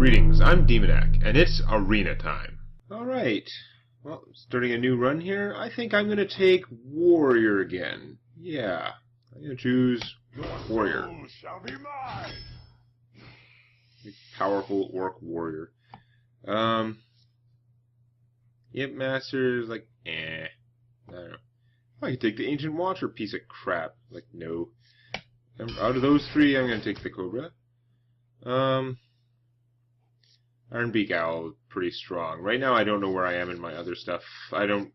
Greetings, I'm Demonac, and it's arena time. Alright, well, starting a new run here, I think I'm going to take Warrior again. Yeah, I'm going to choose Warrior. Your soul shall be mine. Powerful Orc Warrior. Imp Master is like, I don't know. I could take the Ancient Watcher piece of crap. Like, no. Out of those three, I'm going to take the Cobra. Iron Beak Owl, pretty strong. Right now, I don't know where I am in my other stuff. I don't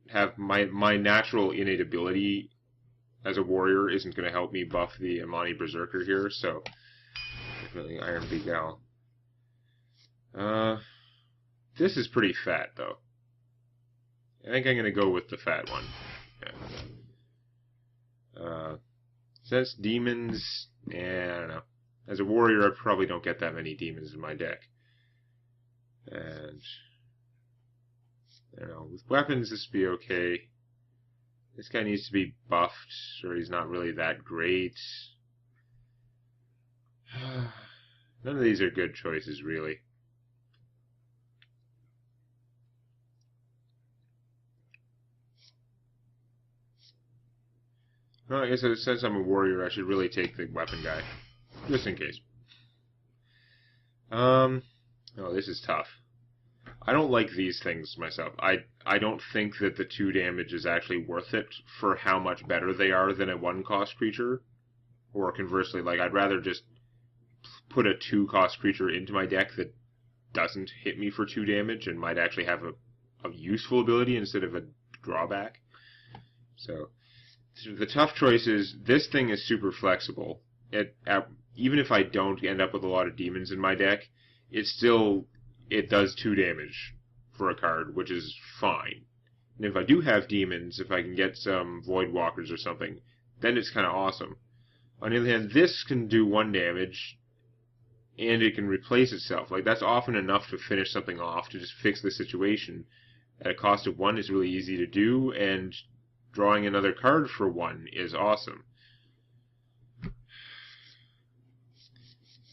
have my natural innate ability as a warrior isn't going to help me buff the Amani Berserker here, so definitely Iron Beak Owl. This is pretty fat, though. I think I'm going to go with the fat one. Yeah. Since demons, I don't know. As a warrior, I probably don't get that many demons in my deck. And, I don't know, with weapons this would be okay. This guy needs to be buffed, or he's not really that great. None of these are good choices, really. Well, I guess since I'm a warrior, I should really take the weapon guy. Just in case. Oh, this is tough. I don't like these things myself. I don't think that the 2 damage is actually worth it for how much better they are than a 1-cost creature. Or conversely, like, I'd rather just put a 2-cost creature into my deck that doesn't hit me for 2 damage and might actually have a useful ability instead of a drawback. So the tough choice is, this thing is super flexible. Even if I don't end up with a lot of demons in my deck, it does 2 damage for a card, which is fine. And if I do have demons, if I can get some Void Walkers or something, then it's kind of awesome. On the other hand, this can do 1 damage, and it can replace itself. Like, that's often enough to finish something off, to just fix the situation. At a cost of 1 is really easy to do, and drawing another card for 1 is awesome.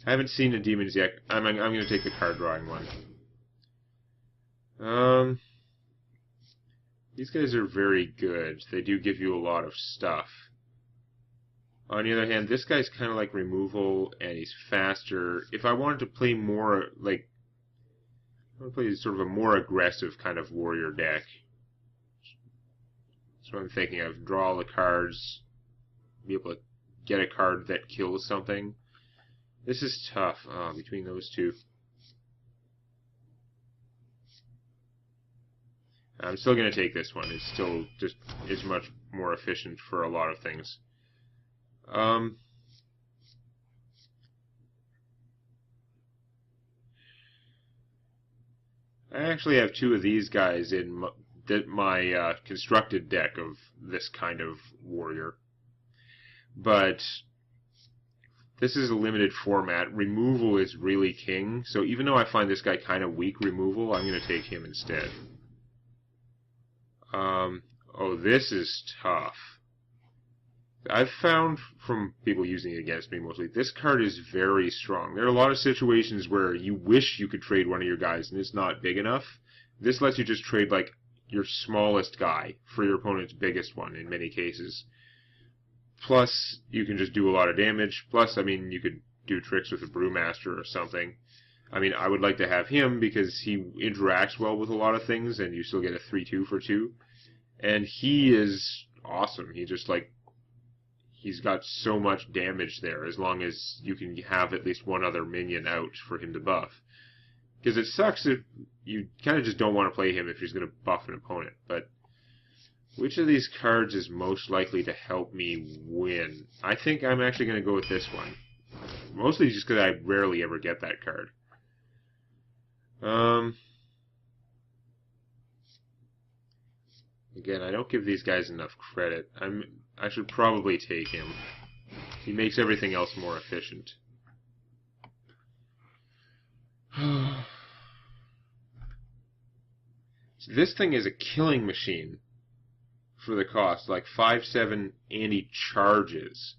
I haven't seen the demons yet. I'm going to take the card drawing one. These guys are very good. They do give you a lot of stuff. On the other hand, this guy's kind of like removal, and he's faster. If I wanted to play more, like, I want to play sort of a more aggressive kind of warrior deck. That's what I'm thinking of. Draw all the cards, be able to get a card that kills something. This is tough between those two. I'm still going to take this one. It's still just much more efficient for a lot of things. I actually have 2 of these guys in my constructed deck of this kind of warrior. But this is a limited format. Removal is really king, so even though I find this guy kind of weak removal, I'm going to take him instead. Oh, this is tough. I've found from people using it against me mostly, this card is very strong. There are a lot of situations where you wish you could trade one of your guys and it's not big enough. This lets you just trade, like, your smallest guy for your opponent's biggest one in many cases. Plus, you can just do a lot of damage. Plus, I mean, you could do tricks with a Brewmaster or something. I mean, I would like to have him because he interacts well with a lot of things, and you still get a 3/2 for 2. And he is awesome. He just, like, he's got so much damage there, as long as you can have at least one other minion out for him to buff. Because it sucks if you kind of just don't want to play him if he's going to buff an opponent, but which of these cards is most likely to help me win? I think I'm actually going to go with this one. Mostly just because I rarely ever get that card. Again, I don't give these guys enough credit. I should probably take him. He makes everything else more efficient. So this thing is a killing machine for the cost, like 5/7, and he charges.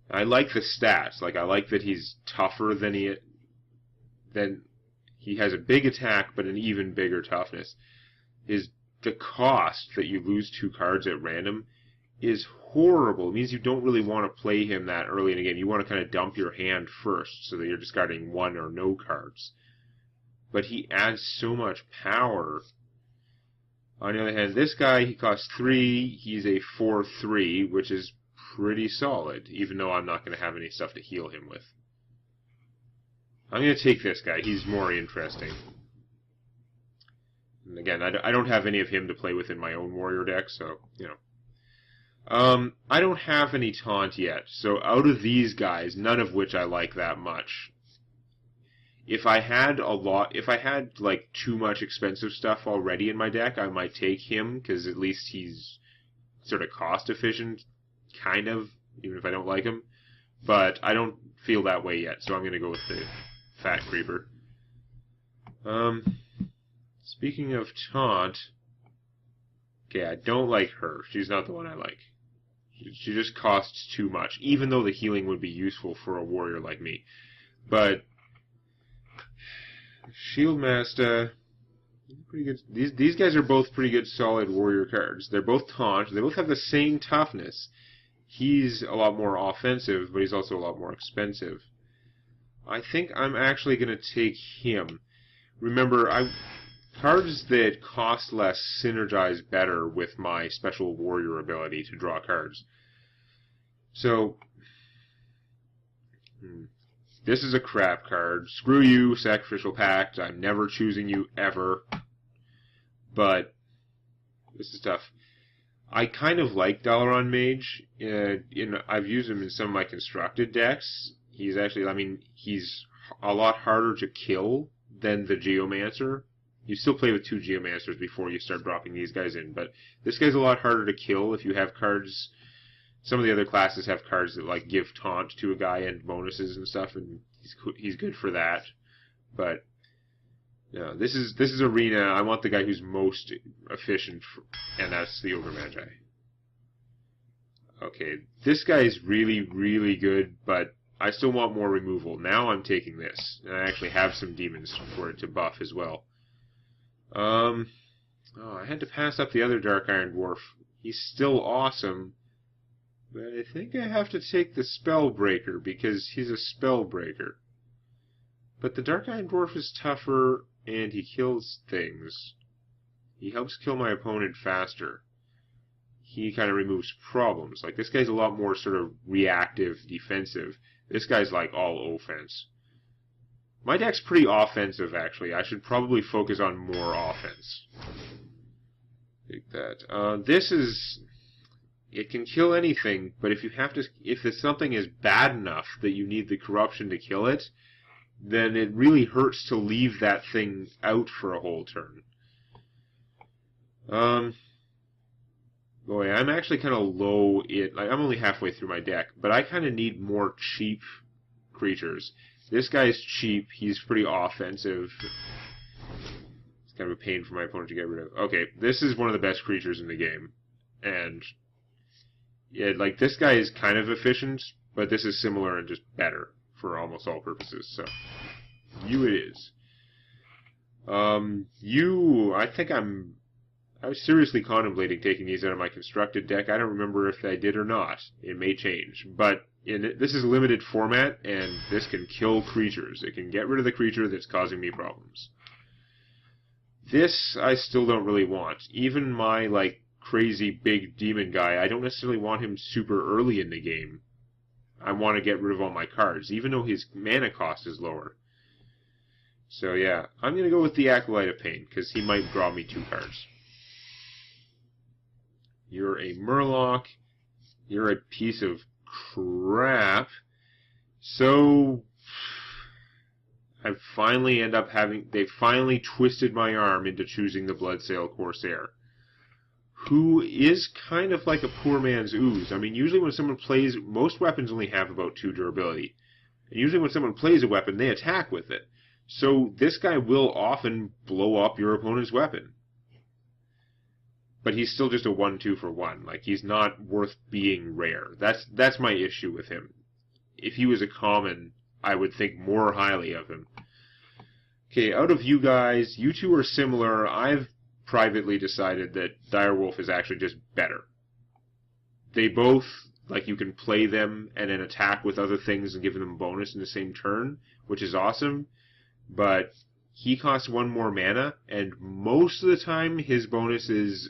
I like the stats. Like, I like that he's tougher than then he has a big attack, but an even bigger toughness. The cost that you lose 2 cards at random is horrible. It means you don't really want to play him that early in the game. You want to kind of dump your hand first, so that you're discarding 1 or no cards. But he adds so much power. On the other hand, this guy, he costs 3. He's a 4/3, which is pretty solid, even though I'm not going to have any stuff to heal him with. I'm going to take this guy. He's more interesting. And again, I don't have any of him to play with in my own warrior deck, so, you know. I don't have any taunt yet, so out of these guys, none of which I like that much. If I had like too much expensive stuff already in my deck, I might take him, because at least he's sort of cost efficient, kind of, even if I don't like him. But I don't feel that way yet, so I'm going to go with the Fat Creeper. Speaking of taunt, okay, I don't like her. She's not the one I like. She just costs too much, even though the healing would be useful for a warrior like me. But Shieldmaster, pretty good. These guys are both pretty good, solid warrior cards. They're both taunt. They both have the same toughness. He's a lot more offensive, but he's also a lot more expensive. I think I'm actually going to take him. Remember, cards that cost less synergize better with my special warrior ability to draw cards. So, this is a crap card. Screw you, Sacrificial Pact. I'm never choosing you ever. But this is tough. I kind of like Dalaran Mage. I've used him in some of my constructed decks. He's actually, he's a lot harder to kill than the Geomancer. You still play with 2 Geomancers before you start dropping these guys in, but this guy's a lot harder to kill if you have cards. Some of the other classes have cards that like give taunt to a guy and bonuses and stuff, and he's good for that. But yeah, this is Arena. I want the guy who's most efficient, and that's the Ogre Magi. Okay, this guy is really, really good, but I still want more removal. Now I'm taking this, and I actually have some demons for it to buff as well. I had to pass up the other Dark Iron Dwarf. He's still awesome, but I think I have to take the Spellbreaker, because he's a Spellbreaker. But the Dark Iron Dwarf is tougher, and he kills things. He helps kill my opponent faster. He kind of removes problems. Like, this guy's a lot more sort of reactive, defensive. This guy's like all offense. My deck's pretty offensive, actually. I should probably focus on more offense. Take that. It can kill anything, but if something is bad enough that you need the corruption to kill it, then it really hurts to leave that thing out for a whole turn. Boy, I'm actually kind of low I'm only halfway through my deck, but I kind of need more cheap creatures. This guy's cheap. He's pretty offensive. It's kind of a pain for my opponent to get rid of. Okay, this is one of the best creatures in the game. And, yeah, like, this guy is kind of efficient, but this is similar and just better for almost all purposes. So, you it is. I was seriously contemplating taking these out of my constructed deck. I don't remember if I did or not. It may change. But this is a limited format, and this can kill creatures. It can get rid of the creature that's causing me problems. This I still don't really want. Even my, like, crazy big demon guy, I don't necessarily want him super early in the game. I want to get rid of all my cards, even though his mana cost is lower. So yeah, I'm going to go with the Acolyte of Pain, because he might draw me 2 cards. You're a Murloc. You're a piece of crap. So they finally twisted my arm into choosing the Bloodsail Corsair, who is kind of like a poor man's Ooze. I mean, usually when someone plays, most weapons only have about 2 durability. And usually when someone plays a weapon, they attack with it. So this guy will often blow up your opponent's weapon. But he's still just a 1/2 for 1. Like, he's not worth being rare. That's my issue with him. If he was a common, I would think more highly of him. Okay, out of you guys, you two are similar. I've privately decided that Direwolf is actually just better. They both, like, you can play them and then attack with other things and give them a bonus in the same turn, which is awesome, but he costs 1 more mana, and most of the time his bonus is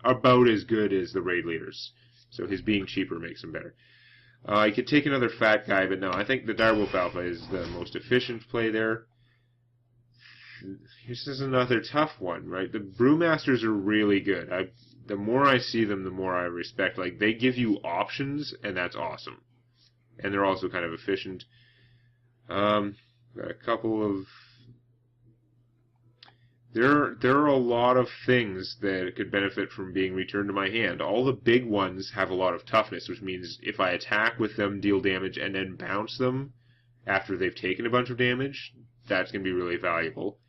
about as good as the raid leaders. So his being cheaper makes him better. I could take another fat guy, but no, I think the Direwolf Alpha is the most efficient play there. This is another tough one, right? The Brewmasters are really good. The more I see them, the more I respect. Like, they give you options, and that's awesome. And they're also kind of efficient. Got a couple of... There are a lot of things that could benefit from being returned to my hand. All the big ones have a lot of toughness, which means if I attack with them, deal damage, and then bounce them after they've taken a bunch of damage, that's going to be really valuable.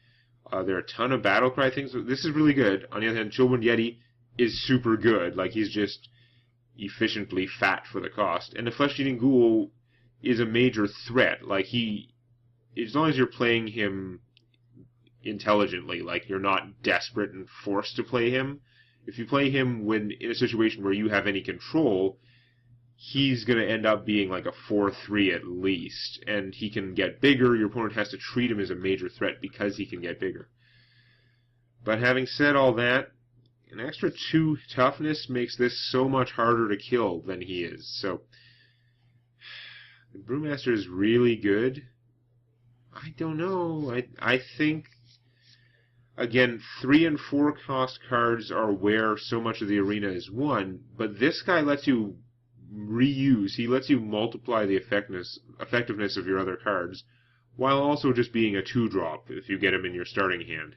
There are a ton of Battlecry things. This is really good. On the other hand, Chillwind Yeti is super good. Like, he's just efficiently fat for the cost. And the Flesh-Eating Ghoul is a major threat. Like, as long as you're playing him intelligently, like, you're not desperate and forced to play him. If you play him when in a situation where you have any control, he's going to end up being like a 4-3 at least, and he can get bigger. Your opponent has to treat him as a major threat because he can get bigger. But having said all that, an extra 2 toughness makes this so much harder to kill than he is. So, the Brewmaster is really good. I don't know. I think, again, 3 and 4 cost cards are where so much of the arena is won, but this guy lets you reuse. He lets you multiply the effectiveness of your other cards, while also just being a 2-drop if you get him in your starting hand.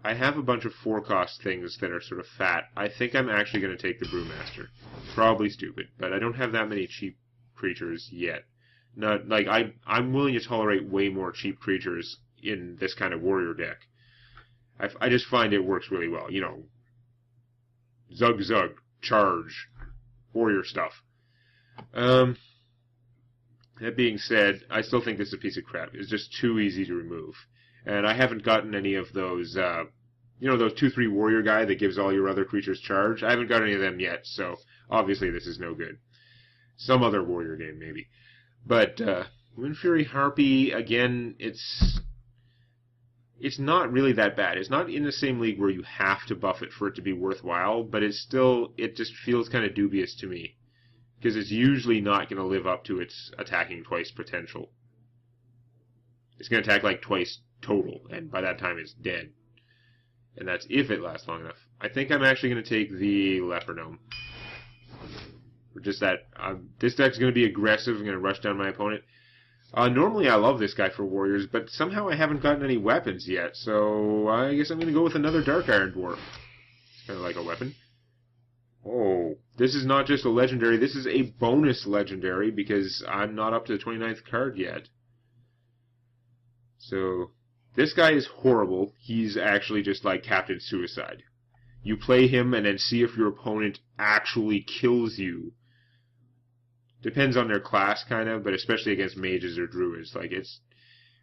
I have a bunch of 4-cost things that are sort of fat. I think I'm actually going to take the Brewmaster. Probably stupid, but I don't have that many cheap creatures yet. Not like I'm willing to tolerate way more cheap creatures in this kind of warrior deck. I just find it works really well. You know, Zug Zug, charge, warrior stuff. That being said, I still think this is a piece of crap. It's just too easy to remove. And I haven't gotten any of those, those 2/3 warrior guy that gives all your other creatures charge. I haven't got any of them yet, so obviously this is no good. Some other warrior game, maybe. But, Windfury Harpy, again, it's not really that bad. It's not in the same league where you have to buff it for it to be worthwhile, but it just feels kind of dubious to me. Because it's usually not going to live up to its attacking twice potential. It's going to attack like twice total, and by that time it's dead. And that's if it lasts long enough. I think I'm actually going to take the Leper Gnome. Or just that, this deck's going to be aggressive and going to rush down my opponent. Normally I love this guy for warriors, but somehow I haven't gotten any weapons yet, so I guess I'm going to go with another Dark Iron Dwarf. It's kind of like a weapon. Oh, this is not just a legendary, this is a bonus legendary, because I'm not up to the 29th card yet. So, this guy is horrible. He's actually just like Captain Suicide. You play him and then see if your opponent actually kills you. Depends on their class, kind of, but especially against mages or druids. Like, it's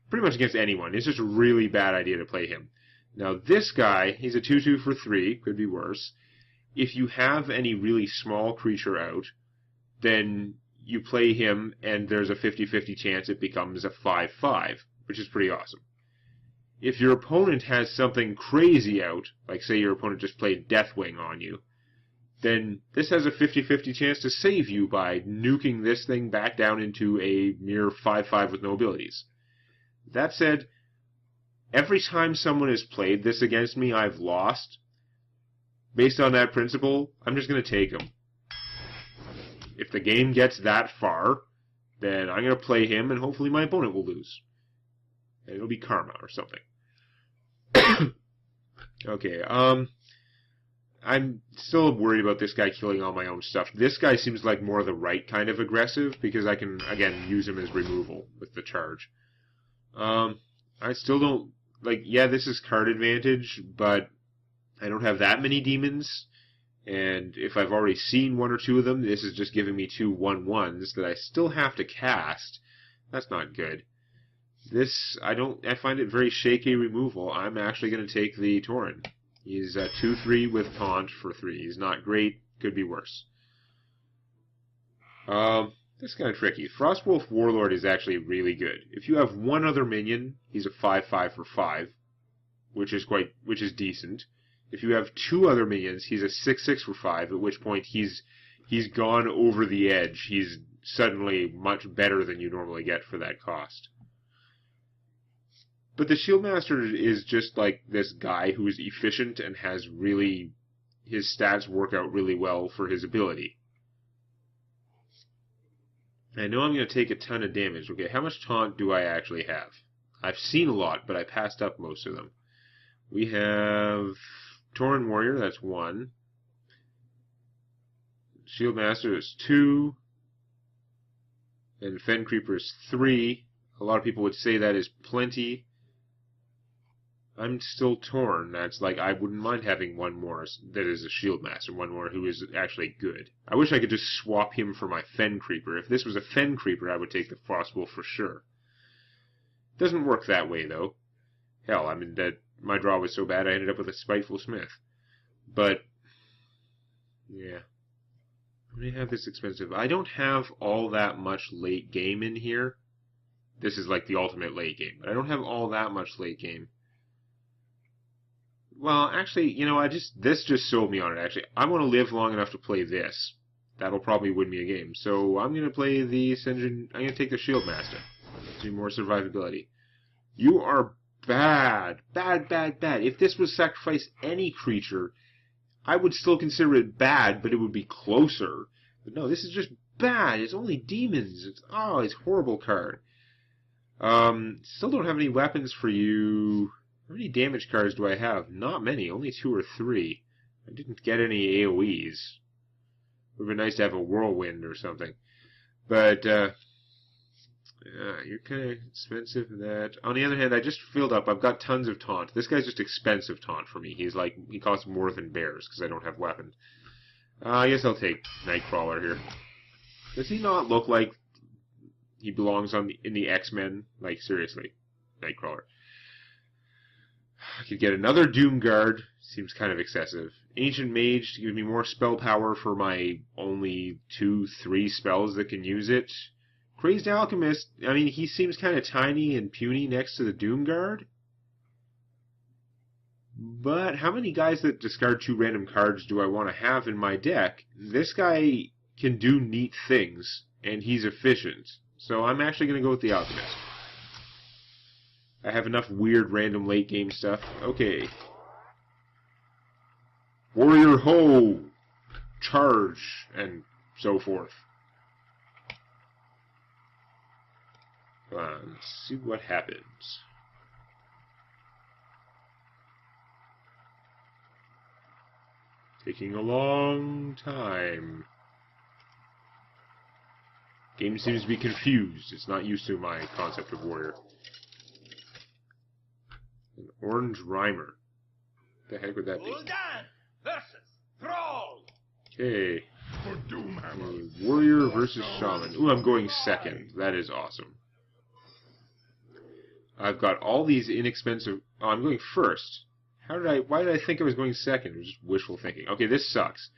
pretty much against anyone. It's just a really bad idea to play him. Now, this guy, he's a 2/2 for 3, could be worse. If you have any really small creature out, then you play him and there's a 50-50 chance it becomes a 5/5, which is pretty awesome. If your opponent has something crazy out, like say your opponent just played Deathwing on you, then this has a 50-50 chance to save you by nuking this thing back down into a mere 5/5 with no abilities. That said, every time someone has played this against me, I've lost. Based on that principle, I'm just going to take him. If the game gets that far, then I'm going to play him and hopefully my opponent will lose. And it'll be karma or something. Okay, I'm still worried about this guy killing all my own stuff. This guy seems like more the right kind of aggressive, because I can, again, use him as removal with the charge. I still don't, yeah, this is card advantage, but I don't have that many demons, and if I've already seen 1 or 2 of them, this is just giving me 2 1/1s that I still have to cast. That's not good. This, I find it very shaky removal. I'm actually going to take the Tauren. He's 2/3 with taunt for 3. He's not great, could be worse. This is kind of tricky. Frostwolf Warlord is actually really good. If you have one other minion, he's a 5/5 for 5, which is decent. If you have two other minions, he's a 6/6 for 5, at which point he's gone over the edge. He's suddenly much better than you normally get for that cost. But the Shieldmaster is just like this guy who is efficient and has really... his stats work out really well for his ability. I know I'm going to take a ton of damage. Okay, how much taunt do I actually have? I've seen a lot, but I passed up most of them. We have Tauren Warrior, that's 1. Shieldmaster is 2. And Fen Creeper is 3. A lot of people would say that is plenty. I'm still torn. That's like, I wouldn't mind having one more that is a Shieldmaster, one more who is actually good. I wish I could just swap him for my Fen Creeper. If this was a Fen Creeper, I would take the Frostwolf for sure. Doesn't work that way, though. Hell, I mean, my draw was so bad I ended up with a Spiteful Smith. But, yeah. Let me have this expensive. I don't have all that much late game in here. This is like the ultimate late game. But I don't have all that much late game. Well, actually, you know, this just sold me on it, actually. I want to live long enough to play this. That'll probably win me a game. So I'm going to play the Ascension. I'm going to take the Shieldmaster. Do more survivability. You are bad. Bad, bad, bad. If this was sacrifice any creature, I would still consider it bad, but it would be closer. But no, this is just bad. It's only demons. It's a horrible card. Still don't have any weapons for you. How many damage cards do I have? Not many, only 2 or 3. I didn't get any AoEs. It would be nice to have a whirlwind or something. But, you're kind of expensive for that. On the other hand, I just filled up. I've got tons of taunt. This guy's just expensive taunt for me. He costs more than bears because I don't have weapons. I guess I'll take Nightcrawler here. Does he not look like he belongs in the X-Men? Like, seriously. Nightcrawler. I could get another Doomguard. Seems kind of excessive. Ancient Mage to give me more spell power for my only 2-3 spells that can use it. Crazed Alchemist, I mean, he seems kind of tiny and puny next to the Doomguard. But how many guys that discard 2 random cards do I want to have in my deck? This guy can do neat things, and he's efficient. So I'm actually going to go with the Alchemist. I have enough weird random late game stuff. Okay. Warrior Ho! Charge! And so forth. Come on, let's see what happens. Taking a long time. Game seems to be confused. It's not used to my concept of warrior. An orange rhymer. What the heck would that be? Versus Thrall. Okay. Warrior versus Shaman. Ooh, I'm going second. That is awesome. I've got all these inexpensive... Oh, I'm going first. Why did I think I was going second? It was just wishful thinking. Okay, this sucks.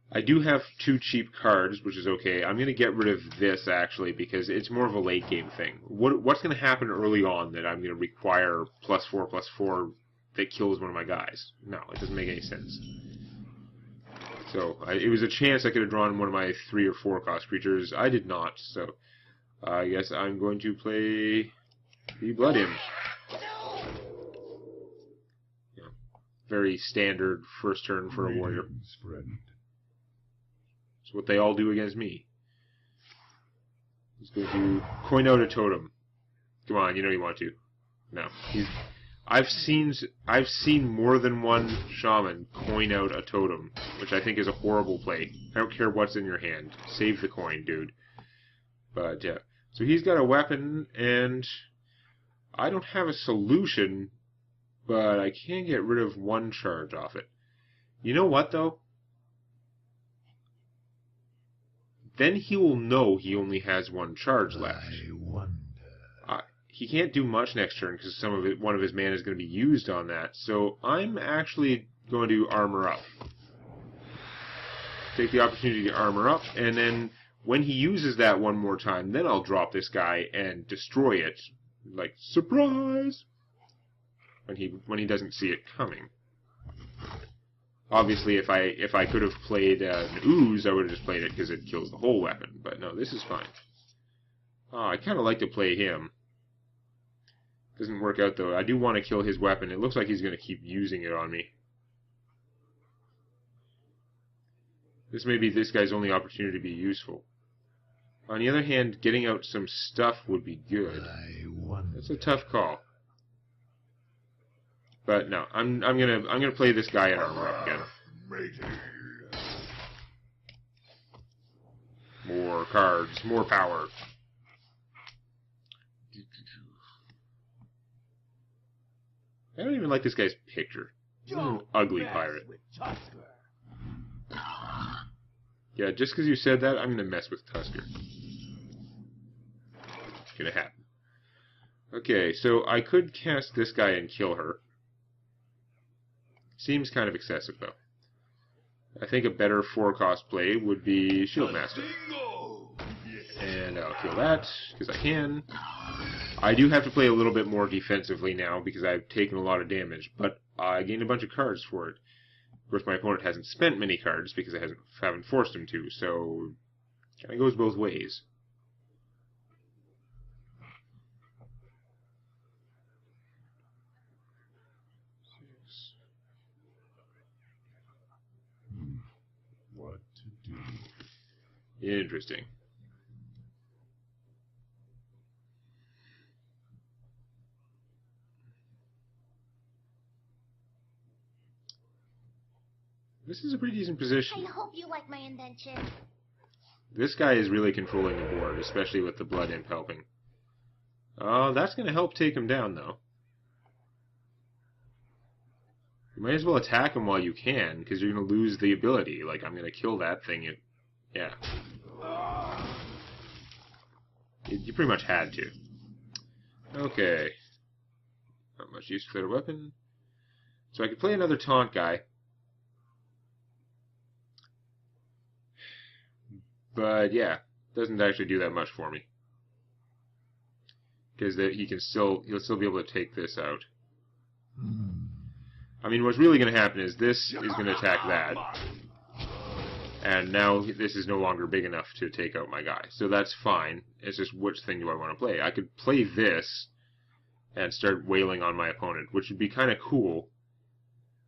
I do have 2 cheap cards, which is okay. I'm going to get rid of this, actually, because it's more of a late game thing. What's going to happen early on that I'm going to require +4/+4 that kills one of my guys? No, it doesn't make any sense. So, it was a chance I could have drawn one of my 3 or 4 cost creatures. I did not, so I guess I'm going to play the Blood Hymn. Yeah, very standard first turn for a warrior. It's what they all do against me. He's going to coin out a totem. Come on, you know you want to. No, I've seen more than one shaman coin out a totem, which I think is a horrible play. I don't care what's in your hand. Save the coin, dude. But yeah, so he's got a weapon, and I don't have a solution, but I can get rid of 1 charge off it. You know what, though? Then he will know he only has 1 charge left. I wonder. he can't do much next turn because one of his mana is going to be used on that. So I'm actually going to armor up. Take the opportunity to armor up, and then when he uses that one more time, then I'll drop this guy and destroy it. Like, surprise! When he doesn't see it coming. Obviously, if I could have played an ooze, I would have just played it because it kills the whole weapon. But no, this is fine. Oh, I kind of like to play him. Doesn't work out though. I do want to kill his weapon. It looks like he's going to keep using it on me. This may be this guy's only opportunity to be useful. On the other hand, getting out some stuff would be good. That's a tough call. But no, I'm gonna play this guy and armor up again. More cards, more power. I don't even like this guy's picture. He's an ugly pirate. Yeah, just because you said that, I'm gonna mess with Tusker. It's gonna happen. Okay, so I could cast this guy and kill her. Seems kind of excessive, though. I think a better 4-cost play would be Shieldmaster. And I'll kill that, because I can. I do have to play a little bit more defensively now, because I've taken a lot of damage, but I gained a bunch of cards for it. Of course, my opponent hasn't spent many cards, because I haven't forced him to, so kind of goes both ways. What to do? Interesting. This is a pretty decent position. I hope you like my invention. This guy is really controlling the board, especially with the Blood Imp helping. That's going to help take him down, though. You might as well attack him while you can, because you're going to lose the ability. Like, I'm going to kill that thing. Yeah. You pretty much had to. Okay. Not much use for their weapon. So I could play another taunt guy. But yeah, doesn't actually do that much for me. Because he'll still be able to take this out. I mean, what's really going to happen is this is going to attack that. And now this is no longer big enough to take out my guy. So that's fine. It's just which thing do I want to play. I could play this and start wailing on my opponent, which would be kind of cool.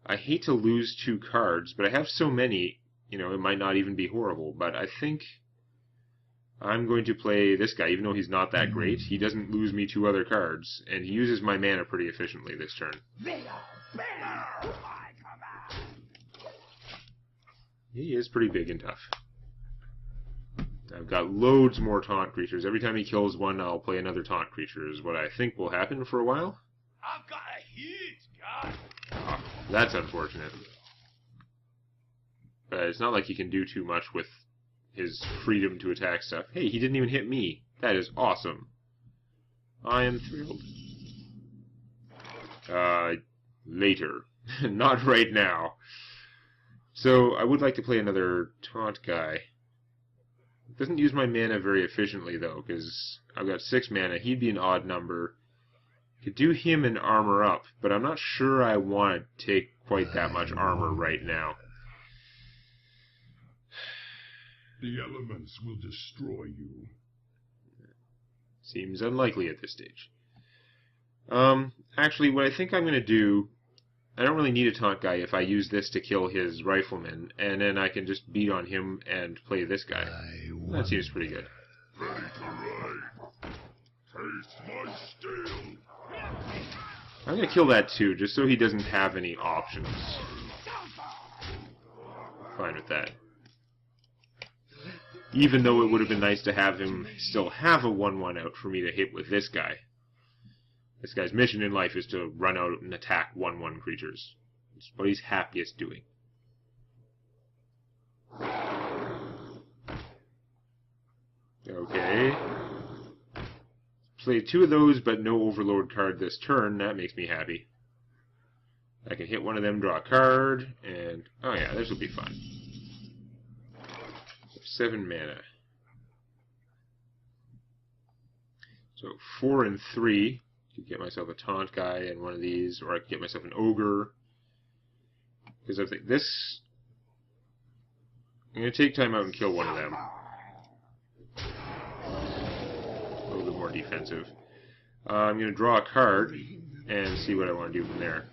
I hate to lose 2 cards, but I have so many, it might not even be horrible. But I think I'm going to play this guy, even though he's not that great. He doesn't lose me 2 other cards, and he uses my mana pretty efficiently this turn. He is pretty big and tough. I've got loads more taunt creatures. Every time he kills one, I'll play another taunt creature, is what I think will happen for a while. I've got a huge gun. Oh, that's unfortunate. But it's not like he can do too much with his freedom to attack stuff. Hey, he didn't even hit me. That is awesome. I am thrilled. Later. Not right now. So, I would like to play another taunt guy. It doesn't use my mana very efficiently, though, because I've got 6 mana. He'd be an odd number. Could do him and armor up, but I'm not sure I want to take quite that much armor right now. The elements will destroy you. Seems unlikely at this stage. Actually, what I think I'm going to do, I don't really need a taunt guy if I use this to kill his rifleman, and then I can just beat on him and play this guy. That seems pretty good. Ready to ride. Taste my steel. I'm going to kill that too, just so he doesn't have any options. Fine with that. Even though it would have been nice to have him still have a 1/1 out for me to hit with this guy. This guy's mission in life is to run out and attack 1/1 creatures. It's what he's happiest doing. Okay. play 2 of those, but no Overload card this turn. That makes me happy. I can hit one of them, draw a card, and... oh yeah, this will be fun. 7 mana. So 4 and 3. I could get myself a Taunt guy and one of these, or I could get myself an Ogre. Because I think this... I'm going to take time out and kill one of them. A little bit more defensive. I'm going to draw a card and see what I want to do from there.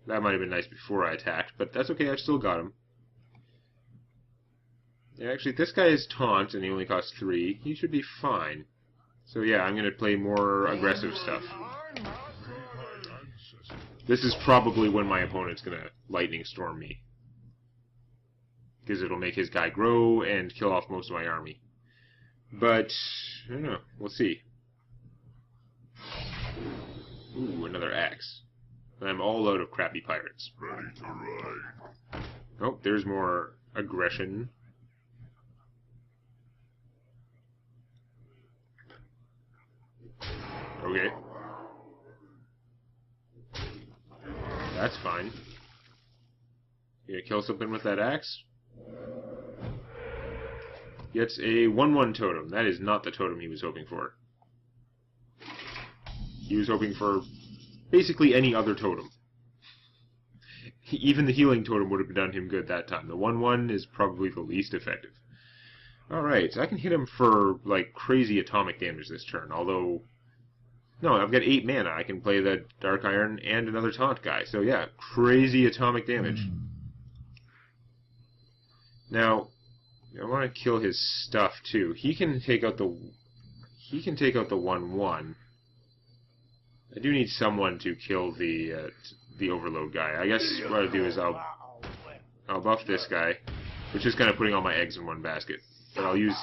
That might have been nice before I attacked, but that's okay, I've still got him. Yeah, actually, this guy is Taunt, and he only costs 3. He should be fine. So yeah, I'm going to play more aggressive stuff. This is probably when my opponent's going to Lightning Storm me. Because it'll make his guy grow and kill off most of my army. But, I don't know, we'll see. Ooh, another axe. I'm all out of crappy pirates. Ready to ride. Oh, there's more aggression. Okay. That's fine. You gonna kill something with that axe? Gets a 1/1 totem. That is not the totem he was hoping for. He was hoping for basically any other totem. Even the healing totem would have done him good that time. The 1/1 is probably the least effective. Alright, so I can hit him for, like, crazy atomic damage this turn, although... no, I've got 8 mana. I can play the Dark Iron and another Taunt guy. So yeah, crazy atomic damage. Now, I want to kill his stuff too. He can take out the 1/1. I do need someone to kill the Overload guy. I guess what I'll do is I'll buff this guy, which is kind of putting all my eggs in one basket. But I'll use...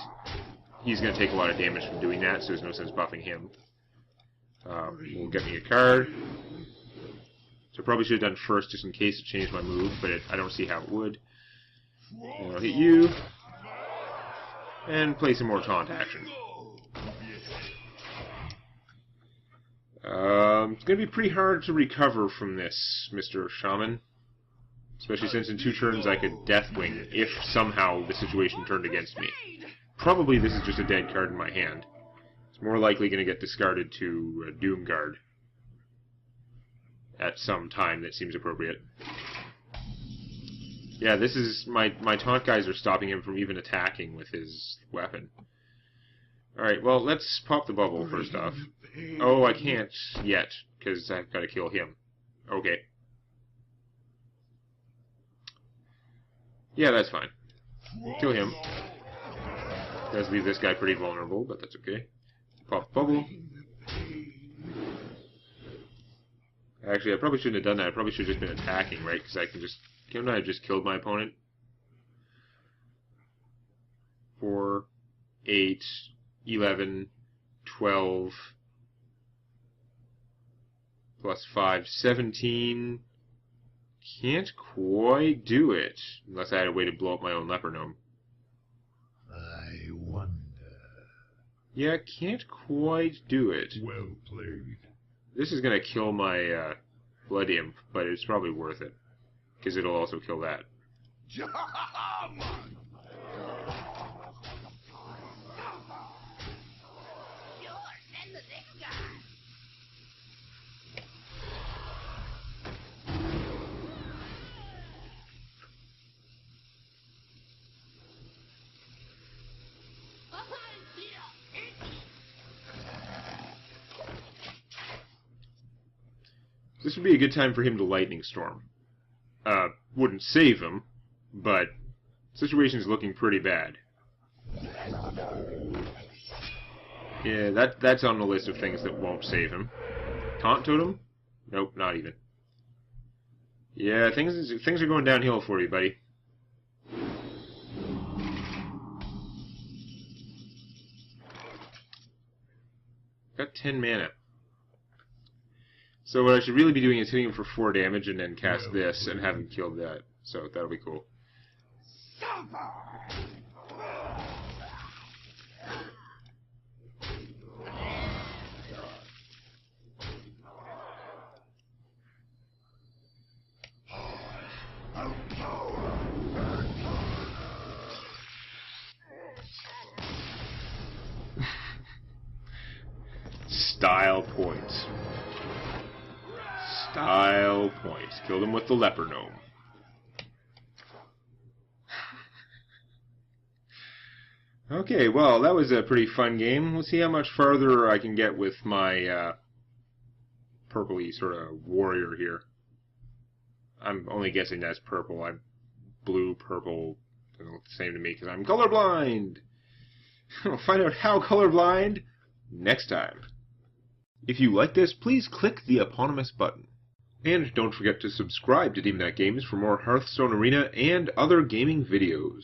he's going to take a lot of damage from doing that, so there's no sense buffing him. Will get me a card. So I probably should have done first just in case it changed my move, but I don't see how it would. And I'll hit you. And play some more taunt action. It's going to be pretty hard to recover from this, Mr. Shaman. Especially since in 2 turns I could Deathwing if somehow the situation turned against me. Probably this is just a dead card in my hand. It's more likely going to get discarded to Doomguard at some time that seems appropriate. Yeah, this is... my taunt guys are stopping him from even attacking with his weapon. Alright, well, let's pop the bubble first off. Oh, I can't yet, because I've got to kill him. Okay. Yeah, that's fine. Kill him. Does leave this guy pretty vulnerable, but that's okay. Pop bubble. Actually, I probably shouldn't have done that. I probably should have just been attacking, right? Because I can just... couldn't I have just killed my opponent? 4, 8, 11, 12, plus 5, 17. Can't quite do it. Unless I had a way to blow up my own leper gnome. I wonder. Yeah, can't quite do it. Well played. This is going to kill my Blood Imp, but it's probably worth it. Because it'll also kill that. This would be a good time for him to Lightning Storm. Wouldn't save him, but the situation's looking pretty bad. Yeah, that's on the list of things that won't save him. Taunt Totem? Nope, not even. Yeah, things are going downhill for you, buddy. Got 10 mana. So what I should really be doing is hitting him for 4 damage and then cast this and have him kill that. So that'll be cool. Style points. Style points. Killed him with the leper gnome. Okay, well, that was a pretty fun game. Let's see how much farther I can get with my purpley sort of warrior here. I'm only guessing that's purple. I'm blue, purple, they look the same to me because I'm colorblind. We'll find out how colorblind next time. If you like this, please click the eponymous button. And don't forget to subscribe to Demonac Games for more Hearthstone Arena and other gaming videos.